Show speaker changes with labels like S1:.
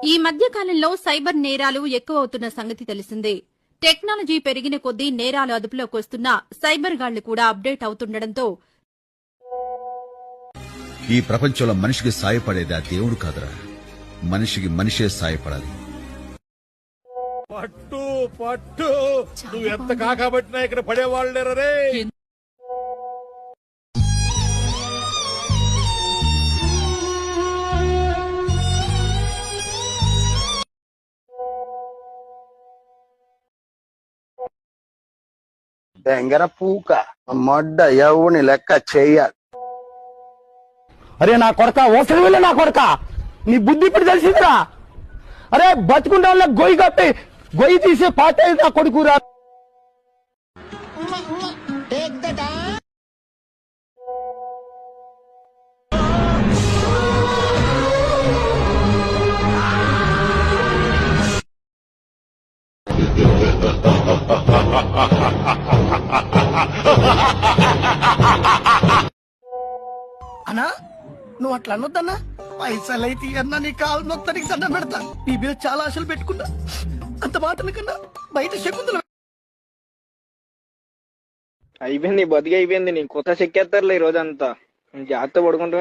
S1: ఈ మధ్య కాలంలో సైబర్ నేరాలు ఎక్కువవుతున్న సంగతి తెలిసిందే. టెక్నాలజీ పెరిగిన కొద్దీ నేరాలు అదుపులోకి వస్తున్నా సైబర్ గాళ్లు కూడా అప్డేట్ అవుతుండటంతో
S2: ఈ ప్రపంచంలో మనిషికి సాయపడేది ఆ దేవుడు కాదురా, మనిషికి మనిషే సాయపడాలి.
S3: పట్టు పట్టు నువ్వు ఎంత కాకబట్టినా ఇక్కడ పడేవాళ్ళు లేరు రే.
S4: దెంగర పూక మొడ్డ ఎవని లెక్క చెయ్యాలి.
S5: అరే నా కొడక ఓసలి వెళ్ళి నా కొడక నీ బుద్ధి ఇప్పుడు తెలిసిందిరా. అరే బతుకుంటే వాళ్ళ గొయ్యి కప్పి గొయ్యి తీసే పాత నా కొడుకురా. అన్నా నువ్వు అట్లా అనొద్దన్నా. పైసలైతే అన్నా నీ కాలు నొక్కడానికి దండం పెడతా. నీ మీద చాలా ఆశలు పెట్టుకున్నా. అంత మాటల కన్నా బయట శకుంతల
S6: అయిపోయింది, బతికి అయిపోయింది. నీ కొత్త చెక్కేస్తారులే ఈ రోజంతా. జాగ్రత్త పడుకుంటా.